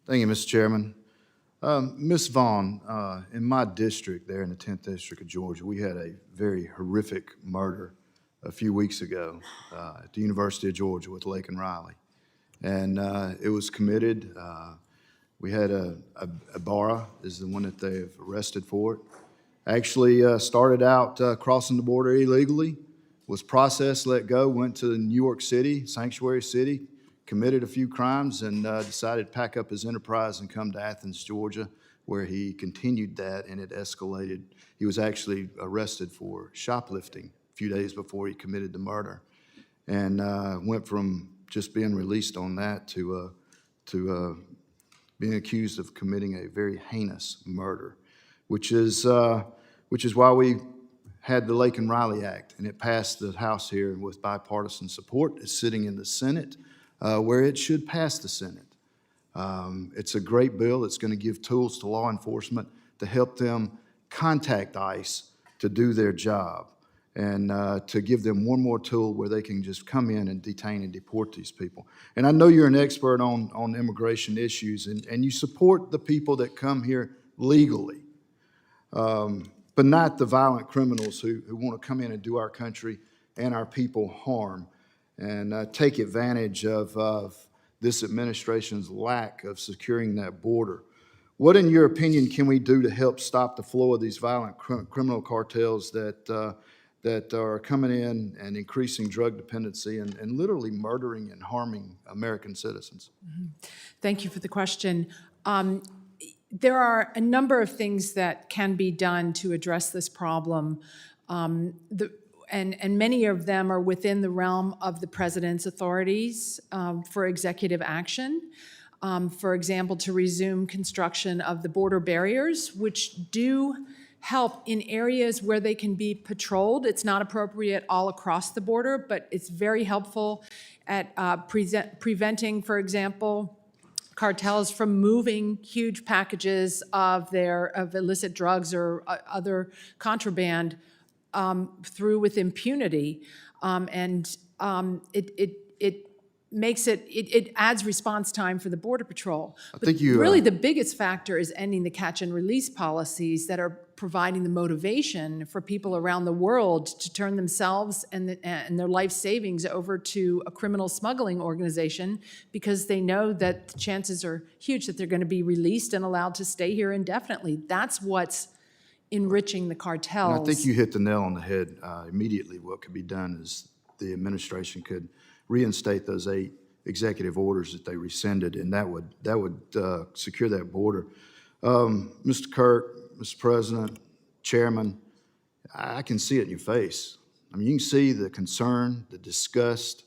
Thank you, Mr. Chairman. Ms. Vaughn, in my district there in the 10th District of Georgia, we had a very horrific murder a few weeks ago at the University of Georgia with Lake and Riley. And it was committed. We had Ibarra is the one that they've arrested for it. Actually started out crossing the border illegally, was processed, let go, went to New York City, sanctuary city, committed a few crimes, and decided to pack up his enterprise and come to Athens, Georgia, where he continued that, and it escalated. He was actually arrested for shoplifting a few days before he committed the murder, and went from just being released on that to being accused of committing a very heinous murder, which is why we had the Lake and Riley Act, and it passed the House here with bipartisan support. It's sitting in the Senate, where it should pass the Senate. It's a great bill. It's going to give tools to law enforcement to help them contact ICE to do their job, and to give them one more tool where they can just come in and detain and deport these people. And I know you're an expert on immigration issues, and you support the people that come here legally, but not the violent criminals who want to come in and do our country and our people harm, and take advantage of this administration's lack of securing that border. What, in your opinion, can we do to help stop the flow of these violent criminal cartels that are coming in and increasing drug dependency and literally murdering and harming American citizens? Mm-hmm. Thank you for the question. There are a number of things that can be done to address this problem. And many of them are within the realm of the president's authorities for executive action. For example, to resume construction of the border barriers, which do help in areas where they can be patrolled. It's not appropriate all across the border, but it's very helpful at preventing, for example, cartels from moving huge packages of illicit drugs or other contraband through with impunity, it makes it adds response time for the Border Patrol. But really the biggest factor is ending the catch and release policies that are providing the motivation for people around the world to turn themselves and their life savings over to a criminal smuggling organization, because they know that the chances are huge that they're going to be released and allowed to stay here indefinitely. That's what's enriching the cartels. And I think you hit the nail on the head. Immediately what could be done is the administration could reinstate those 8 executive orders that they rescinded, and that would secure that border. Mr. Kirk, Mr. President, Chairman, I can see it in your face. I mean, you can see the concern, the disgust,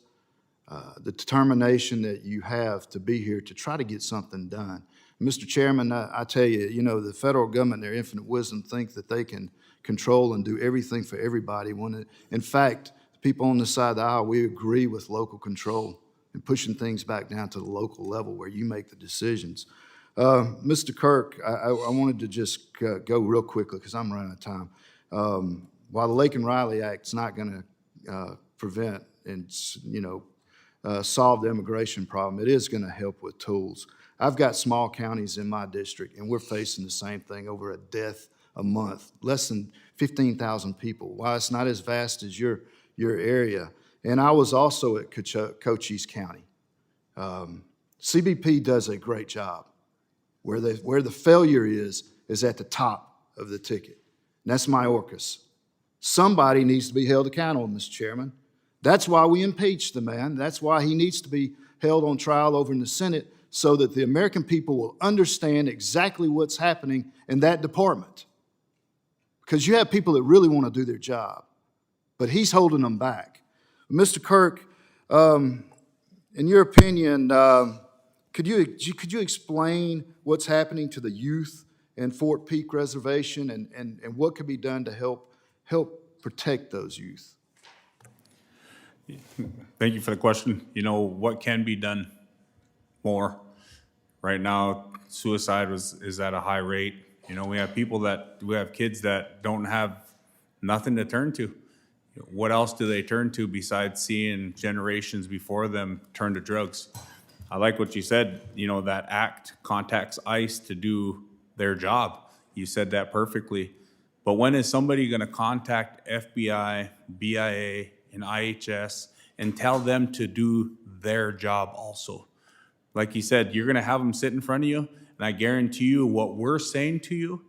the determination that you have to be here to try to get something done. Mr. Chairman, I tell you, the federal government, in their infinite wisdom, think that they can control and do everything for everybody, when in fact, people on the side of the aisle, we agree with local control and pushing things back down to the local level where you make the decisions. Mr. Kirk, I wanted to just go real quickly because I'm running out of time. While the Lake and Riley Act's not going to prevent and solve the immigration problem, it is going to help with tools. I've got small counties in my district, and we're facing the same thing, over a death a month, less than 15,000 people. While it's not as vast as your area. And I was also at Cochise County. CBP does a great job. Where the failure is at the top of the ticket. And that's Mayorkas. Somebody needs to be held accountable, Mr. Chairman. That's why we impeached the man. That's why he needs to be held on trial over in the Senate, so that the American people will understand exactly what's happening in that department. Because you have people that really want to do their job, but he's holding them back. Mr. Kirk, in your opinion, could you explain what's happening to the youth in Fort Peak Reservation, and what could be done to help protect those youth? Thank you for the question. What can be done more? Right now, suicide is at a high rate. We have kids that don't have nothing to turn to. What else do they turn to besides seeing generations before them turn to drugs? I like what you said, you know, that act contacts ICE to do their job. You said that perfectly. But when is somebody gonna contact FBI, BIA, and IHS and tell them to do their job also? Like you said, you're gonna have them sit in front of you, and I guarantee you what we're saying to you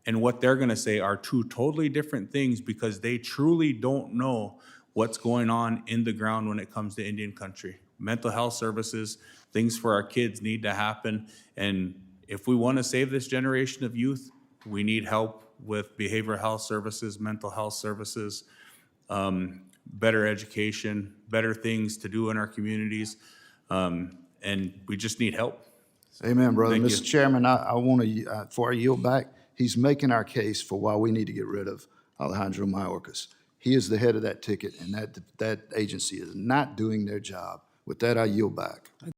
and what they're gonna say are two totally different things, because they truly don't know what's going on in the ground when it comes to Indian country. Mental health services, things for our kids need to happen. And if we wanna save this generation of youth, we need help with behavioral health services, mental health services, better education, better things to do in our communities. And we just need help. Amen, brother. Thank you. Mr. Chairman, I want to, before I yield back, he's making our case for why we need to get rid of Alejandro Mayorkas. He is the head of that ticket, and that agency is not doing their job. With that, I yield back.